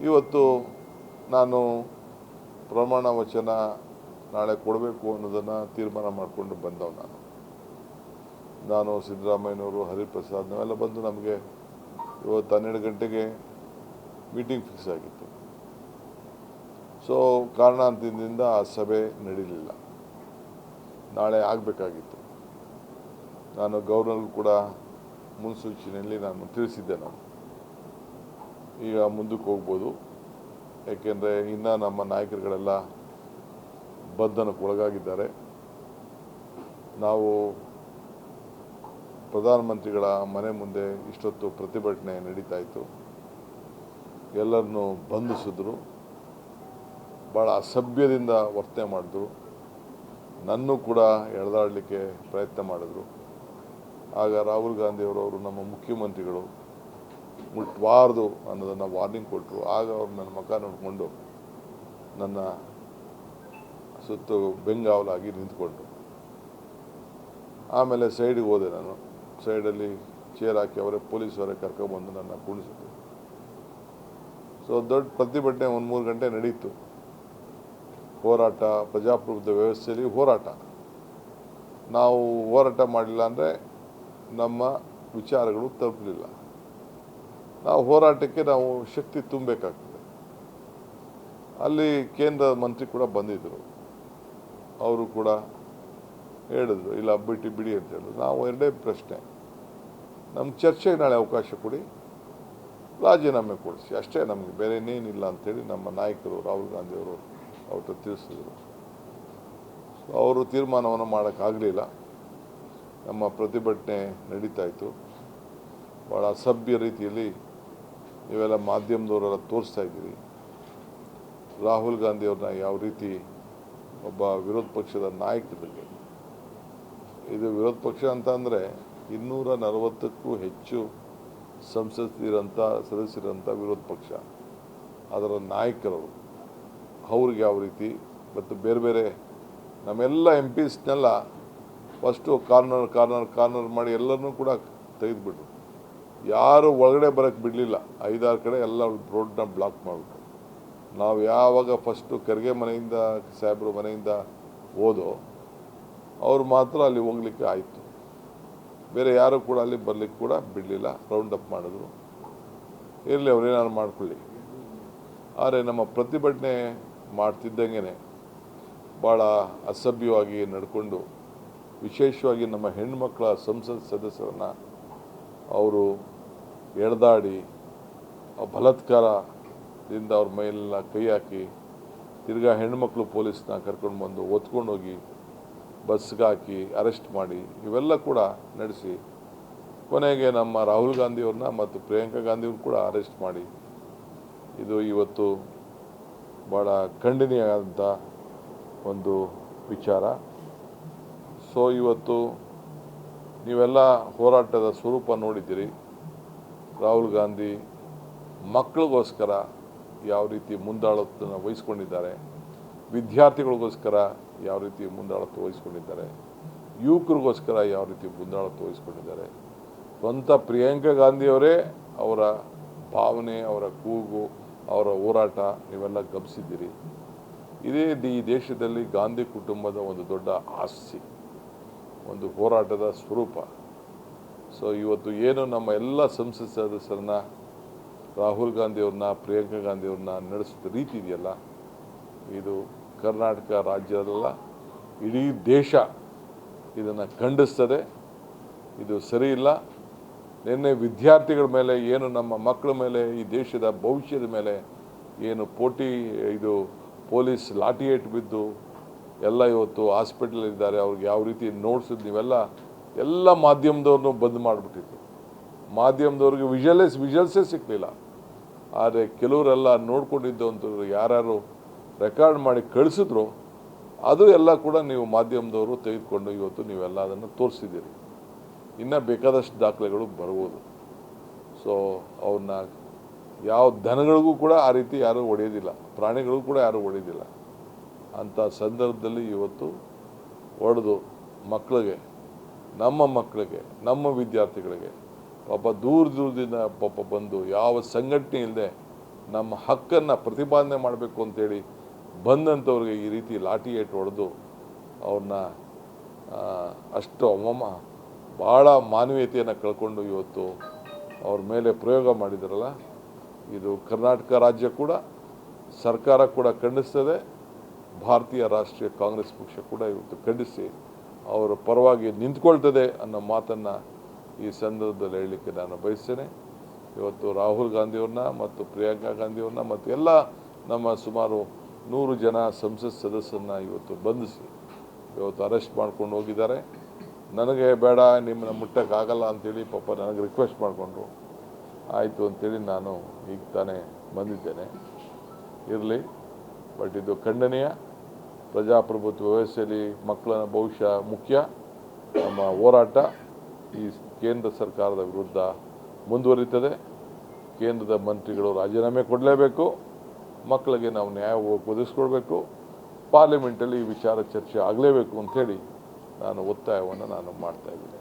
ಇವತ್ತು ನಾನು ಪ್ರಮಾಣ ವಚನ ನಾಳೆ ಕೊಡಬೇಕು ಅನ್ನೋದನ್ನು ತೀರ್ಮಾನ ಮಾಡಿಕೊಂಡು ಬಂದವ. ನಾನು ಸಿದ್ದರಾಮಯ್ಯನವರು, ಹರಿಪ್ರಸಾದ್ ನಾವೆಲ್ಲ ಬಂದು ನಮಗೆ ಇವತ್ತು 12 ಗಂಟೆಗೆ ಮೀಟಿಂಗ್ ಫಿಕ್ಸ್ ಆಗಿತ್ತು. ಸೊ ಕಾರಣಾಂತರದಿಂದ ಆ ಸಭೆ ನಡೀಲಿಲ್ಲ. ನಾಳೆ ಆಗಬೇಕಾಗಿತ್ತು. ನಾನು ಗವರ್ನರ್ಗೂ ಕೂಡ ಮುನ್ಸೂಚನೆಯಲ್ಲಿ ನಾನು ತಿಳಿಸಿದ್ದೆ. ನಾನು ಈಗ ಮುಂದಕ್ಕೆ ಹೋಗ್ಬೋದು, ಏಕೆಂದರೆ ಇನ್ನೂ ನಮ್ಮ ನಾಯಕರುಗಳೆಲ್ಲ ಬಂಧನಕ್ಕೆ ಒಳಗಾಗಿದ್ದಾರೆ. ನಾವು ಪ್ರಧಾನಮಂತ್ರಿಗಳ ಮನೆ ಮುಂದೆ ಇಷ್ಟೊತ್ತು ಪ್ರತಿಭಟನೆ ನಡೀತಾ ಇತ್ತು. ಎಲ್ಲರನ್ನೂ ಬಂಧಿಸಿದ್ರು, ಭಾಳ ಅಸಭ್ಯದಿಂದ ವರ್ತನೆ ಮಾಡಿದ್ರು, ನನ್ನೂ ಕೂಡ ಎಳೆದಾಡಲಿಕ್ಕೆ ಪ್ರಯತ್ನ ಮಾಡಿದ್ರು. ಆಗ ರಾಹುಲ್ ಗಾಂಧಿಯವರು ನಮ್ಮ ಮುಖ್ಯಮಂತ್ರಿಗಳು ಮುಟ್ಬಾರ್ದು ಅನ್ನೋದನ್ನು ವಾರ್ನಿಂಗ್ ಕೊಟ್ಟರು. ಆಗ ಅವರು ನನ್ನ ಮುಖ ನೋಡಿಕೊಂಡು ನನ್ನ ಸುತ್ತು ಬೆಂಗಾವಲಾಗಿ ನಿಂತ್ಕೊಂಡ್ರು. ಆಮೇಲೆ ಸೈಡಿಗೆ ಹೋದೆ. ನಾನು ಸೈಡಲ್ಲಿ ಚೇರ್ ಹಾಕಿ ಪೊಲೀಸವರೇ ಕರ್ಕೊಂಡ್ಬಂದು ನನ್ನ ಕುಣಿಸಿದ್ರು. ಸೊ ದೊಡ್ಡ ಪ್ರತಿಭಟನೆ 1-3 ಗಂಟೆ ನಡೀತು. ಹೋರಾಟ, ಪ್ರಜಾಪ್ರಭುತ್ವ ವ್ಯವಸ್ಥೆಯಲ್ಲಿ ಹೋರಾಟ. ನಾವು ಹೋರಾಟ ಮಾಡಲಿಲ್ಲ ಅಂದರೆ ನಮ್ಮ ವಿಚಾರಗಳು ತಲುಪಲಿಲ್ಲ. ನಾವು ಹೋರಾಟಕ್ಕೆ ನಾವು ಶಕ್ತಿ ತುಂಬಬೇಕಾಗ್ತದೆ. ಅಲ್ಲಿ ಕೇಂದ್ರ ಮಂತ್ರಿ ಕೂಡ ಬಂದಿದ್ದರು. ಅವರು ಕೂಡ ಹೇಳಿದ್ರು, ಇಲ್ಲ ಬಿಡಿ ಅಂತ ಹೇಳಿದ್ರು. ನಾವು ಎರಡೇ ಪ್ರಶ್ನೆ, ನಮ್ಮ ಚರ್ಚೆಗೆ ನಾಳೆ ಅವಕಾಶ ಕೊಡಿ, ರಾಜೀನಾಮೆ ಕೊಡಿಸಿ, ಅಷ್ಟೇ, ನಮಗೆ ಬೇರೆ ಇನ್ನೇನಿಲ್ಲ ಅಂಥೇಳಿ ನಮ್ಮ ನಾಯಕರು ರಾಹುಲ್ ಗಾಂಧಿಯವರು ಅವ್ರ ತಿಳಿಸಿದ್ರು. ಅವರು ತೀರ್ಮಾನವನ್ನು ಮಾಡೋಕ್ಕಾಗಲಿಲ್ಲ. ನಮ್ಮ ಪ್ರತಿಭಟನೆ ನಡೀತಾ ಇತ್ತು. ಭಾಳ ಅಸಭ್ಯ ರೀತಿಯಲ್ಲಿ ನೀವೆಲ್ಲ ಮಾಧ್ಯಮದವರೆಲ್ಲ ತೋರಿಸ್ತಾ ಇದ್ದೀರಿ. ರಾಹುಲ್ ಗಾಂಧಿಯವ್ರನ್ನ ಯಾವ ರೀತಿ ಒಬ್ಬ ವಿರೋಧ ಪಕ್ಷದ ನಾಯಕರಿಗೆ, ಇದು ವಿರೋಧ ಪಕ್ಷ ಅಂತ ಅಂದರೆ 240ಕ್ಕೂ ಹೆಚ್ಚು ಸಂಸತ್ತಿರಂಥ ಸದಸ್ಯರಂಥ ವಿರೋಧ ಪಕ್ಷ, ಅದರ ನಾಯಕರು, ಅವ್ರಿಗೆ ಯಾವ ರೀತಿ ಮತ್ತು ಬೇರೆ ಬೇರೆ ನಮ್ಮೆಲ್ಲ MPsನೆಲ್ಲ ಫಸ್ಟು ಕಾರ್ನರ್ ಮಾಡಿ ಎಲ್ಲರನ್ನೂ ಕೂಡ ತೆಗೆದುಬಿಟ್ರು. ಯಾರು ಒಳಗಡೆ ಬರೋಕ್ಕೆ ಬಿಡಲಿಲ್ಲ. 5-6 ಕಡೆ ಎಲ್ಲ ರೋಡ್ನ ಬ್ಲಾಕ್ ಮಾಡಿಬಿಟ್ರು. ನಾವು ಯಾವಾಗ ಫಸ್ಟು ಖರ್ಗೆ ಮನೆಯಿಂದ, ಸಾಹೇಬ್ರ ಮನೆಯಿಂದ ಹೋದೋ ಅವ್ರು ಮಾತ್ರ ಅಲ್ಲಿ ಹೋಗ್ಲಿಕ್ಕೆ ಆಯಿತು. ಬೇರೆ ಯಾರು ಕೂಡ ಅಲ್ಲಿ ಬರಲಿಕ್ಕೆ ಕೂಡ ಬಿಡಲಿಲ್ಲ. ರೌಂಡ್ ಅಪ್ ಮಾಡಿದ್ರು. ಇರಲಿ, ಅವ್ರೇನಾದ್ರು ಮಾಡ್ಕೊಳ್ಳಿ. ಆದರೆ ನಮ್ಮ ಪ್ರತಿಭಟನೆ ಮಾಡ್ತಿದ್ದಂಗೆ ಭಾಳ ಅಸಭ್ಯವಾಗಿ ನಡ್ಕೊಂಡು, ವಿಶೇಷವಾಗಿ ನಮ್ಮ ಹೆಣ್ಣುಮಕ್ಕಳ ಸಂಸತ್ ಸದಸ್ಯರನ್ನು ಅವರು ಎಳೆದಾಡಿ ಬಲಾತ್ಕಾರದಿಂದ ಅವ್ರ ಮೈಲೆಲ್ಲ ಕೈ ಹಾಕಿ, ತಿರ್ಗಾ ಹೆಣ್ಣುಮಕ್ಕಳು ಪೊಲೀಸ್ನ ಕರ್ಕೊಂಡು ಬಂದು ಹೊತ್ಕೊಂಡೋಗಿ ಬಸ್ಗೆ ಹಾಕಿ ಅರೆಸ್ಟ್ ಮಾಡಿ ಇವೆಲ್ಲ ಕೂಡ ನಡೆಸಿ, ಕೊನೆಗೆ ನಮ್ಮ ರಾಹುಲ್ ಗಾಂಧಿಯವ್ರನ್ನ ಮತ್ತು ಪ್ರಿಯಾಂಕಾ ಗಾಂಧಿಯವ್ರನ್ನ ಕೂಡ ಅರೆಸ್ಟ್ ಮಾಡಿ, ಇದು ಇವತ್ತು ಭಾಳ ಖಂಡನೀಯವಾದಂಥ ಒಂದು ವಿಚಾರ. ಸೊ ಇವತ್ತು ನೀವೆಲ್ಲ ಹೋರಾಟದ ಸ್ವರೂಪ ನೋಡಿದ್ದೀರಿ. ರಾಹುಲ್ ಗಾಂಧಿ ಮಕ್ಕಳಿಗೋಸ್ಕರ ಯಾವ ರೀತಿ ಮುಂದಾಳತ್ವವನ್ನು ವಹಿಸ್ಕೊಂಡಿದ್ದಾರೆ, ವಿದ್ಯಾರ್ಥಿಗಳಿಗೋಸ್ಕರ ಯಾವ ರೀತಿ ಮುಂದಾಳತ್ವ ವಹಿಸ್ಕೊಂಡಿದ್ದಾರೆ, ಯುವಕರಿಗೋಸ್ಕರ ಯಾವ ರೀತಿ ಮುಂದಾಳತ್ವ ವಹಿಸ್ಕೊಂಡಿದ್ದಾರೆ. ಸ್ವಂತ ಪ್ರಿಯಾಂಕಾ ಗಾಂಧಿಯವರೇ ಅವರ ಭಾವನೆ, ಅವರ ಕೂಗು, ಅವರ ಹೋರಾಟ ನೀವೆಲ್ಲ ಗಮನಿಸಿದ್ದೀರಿ. ಇದೇ ಈ ದೇಶದಲ್ಲಿ ಗಾಂಧಿ ಕುಟುಂಬದ ಒಂದು ದೊಡ್ಡ ಆಸ್ತಿ, ಒಂದು ಹೋರಾಟದ ಸ್ವರೂಪ. ಸೊ ಇವತ್ತು ಏನು ನಮ್ಮ ಎಲ್ಲ ಸಂಸತ್ ಸದಸ್ಯರನ್ನ, ರಾಹುಲ್ ಗಾಂಧಿಯವ್ರನ್ನ, ಪ್ರಿಯಾಂಕಾ ಗಾಂಧಿಯವ್ರನ್ನ ನಡೆಸಿದ ರೀತಿ ಇದೆಯಲ್ಲ, ಇದು ಕರ್ನಾಟಕ ರಾಜ್ಯದಲ್ಲ, ಇಡೀ ದೇಶ ಇದನ್ನು ಖಂಡಿಸ್ತದೆ. ಇದು ಸರಿ ಇಲ್ಲ. ನಿನ್ನೆ ವಿದ್ಯಾರ್ಥಿಗಳ ಮೇಲೆ ಏನು, ನಮ್ಮ ಮಕ್ಕಳ ಮೇಲೆ, ಈ ದೇಶದ ಭವಿಷ್ಯದ ಮೇಲೆ ಏನು ಇದು ಪೊಲೀಸ್ ಲಾಠಿ ಏಟು ಬಿದ್ದು ಎಲ್ಲ ಇವತ್ತು ಹಾಸ್ಪಿಟಲಲ್ಲಿದ್ದಾರೆ. ಅವ್ರಿಗೆ ಯಾವ ರೀತಿ ನೋಡ್ಸಿದ್ದು ನೀವೆಲ್ಲ ಎಲ್ಲ ಮಾಧ್ಯಮದವ್ರನ್ನೂ ಬಂದ್ ಮಾಡಿಬಿಟ್ಟಿತ್ತು. ಮಾಧ್ಯಮದವ್ರಿಗೆ ವಿಜುವಲ್ಸೇ ಸಿಕ್ಕಲಿಲ್ಲ. ಆದರೆ ಕೆಲವರೆಲ್ಲ ನೋಡ್ಕೊಂಡಿದ್ದಂಥವ್ರು ಯಾರ್ಯಾರು ರೆಕಾರ್ಡ್ ಮಾಡಿ ಕಳಿಸಿದ್ರು, ಅದು ಎಲ್ಲ ಕೂಡ ನೀವು ಮಾಧ್ಯಮದವರು ತೆಗೆದುಕೊಂಡು ಇವತ್ತು ನೀವೆಲ್ಲ ಅದನ್ನು ತೋರಿಸಿದ್ದೀರಿ. ಇನ್ನೂ ಬೇಕಾದಷ್ಟು ದಾಖಲೆಗಳು ಬರ್ಬೋದು. ಸೊ ಅವ್ರನ್ನ ಯಾವ ದನಗಳಿಗೂ ಕೂಡ ಆ ರೀತಿ ಯಾರೂ ಹೊಡೆಯೋದಿಲ್ಲ, ಪ್ರಾಣಿಗಳಿಗೂ ಕೂಡ ಯಾರೂ ಹೊಡೆಯೋದಿಲ್ಲ. ಅಂಥ ಸಂದರ್ಭದಲ್ಲಿ ಇವತ್ತು ಹೊಡೆದು ಮಕ್ಕಳಿಗೆ, ನಮ್ಮ ವಿದ್ಯಾರ್ಥಿಗಳಿಗೆ ಪಾಪ ದೂರದಿಂದ ಪಾಪ ಬಂದು ಯಾವ ಸಂಘಟನೆ ಇಲ್ಲದೆ ನಮ್ಮ ಹಕ್ಕನ್ನು ಪ್ರತಿಪಾದನೆ ಮಾಡಬೇಕು ಅಂತೇಳಿ ಬಂದಂಥವ್ರಿಗೆ ಈ ರೀತಿ ಲಾಠಿ ಏಟು ಹೊಡೆದು ಅವ್ರನ್ನ ಅಷ್ಟು ಭಾಳ ಮಾನವೀಯತೆಯನ್ನು ಕಳ್ಕೊಂಡು ಇವತ್ತು ಅವ್ರ ಮೇಲೆ ಪ್ರಯೋಗ ಮಾಡಿದಾರಲ್ಲ, ಇದು ಕರ್ನಾಟಕ ರಾಜ್ಯ ಕೂಡ ಸರ್ಕಾರ ಕೂಡ ಖಂಡಿಸ್ತದೆ, ಭಾರತೀಯ ರಾಷ್ಟ್ರೀಯ ಕಾಂಗ್ರೆಸ್ ಪಕ್ಷ ಕೂಡ ಇವತ್ತು ಖಂಡಿಸಿ ಅವರ ಪರವಾಗಿ ನಿಂತ್ಕೊಳ್ತದೆ ಅನ್ನೋ ಮಾತನ್ನು ಈ ಸಂದರ್ಭದಲ್ಲಿ ಹೇಳಲಿಕ್ಕೆ ನಾನು ಬಯಸ್ತೇನೆ. ಇವತ್ತು ರಾಹುಲ್ ಗಾಂಧಿಯವ್ರನ್ನ ಮತ್ತು ಪ್ರಿಯಾಂಕಾ ಗಾಂಧಿಯವ್ರನ್ನ ಮತ್ತು ಎಲ್ಲ ನಮ್ಮ ಸುಮಾರು 100 ಜನ ಸಂಸತ್ ಸದಸ್ಯರನ್ನ ಇವತ್ತು ಬಂಧಿಸಿ ಇವತ್ತು ಅರೆಸ್ಟ್ ಮಾಡ್ಕೊಂಡು ಹೋಗಿದ್ದಾರೆ. ನನಗೆ ಬೇಡ, ನಿಮ್ಮನ್ನ ಮುಟ್ಟಕ್ಕಾಗಲ್ಲ ಅಂಥೇಳಿ ಪಾಪ ನನಗೆ ರಿಕ್ವೆಸ್ಟ್ ಮಾಡಿಕೊಂಡ್ರು. ಆಯಿತು ಅಂಥೇಳಿ ನಾನು ಈಗ ತಾನೇ ಬಂದಿದ್ದೇನೆ. ಇರಲಿ, ಬಟ್ ಇದು ಖಂಡನೀಯ. ಪ್ರಜಾಪ್ರಭುತ್ವ ವ್ಯವಸ್ಥೆಯಲ್ಲಿ ಮಕ್ಕಳ ಭವಿಷ್ಯ ಮುಖ್ಯ. ನಮ್ಮ ಹೋರಾಟ ಈ ಕೇಂದ್ರ ಸರ್ಕಾರದ ವಿರುದ್ಧ ಮುಂದುವರಿತದೆ. ಕೇಂದ್ರದ ಮಂತ್ರಿಗಳು ರಾಜೀನಾಮೆ ಕೊಡಲೇಬೇಕು, ಮಕ್ಕಳಿಗೆ ನಾವು ನ್ಯಾಯ ಒದಗಿಸ್ಕೊಡ್ಬೇಕು, ಪಾರ್ಲಿಮೆಂಟಲ್ಲಿ ಈ ವಿಚಾರ ಚರ್ಚೆ ಆಗಲೇಬೇಕು ಅಂಥೇಳಿ ನಾನು ಒತ್ತಾಯವನ್ನು ಮಾಡ್ತಾ ಇದ್ದೀನಿ.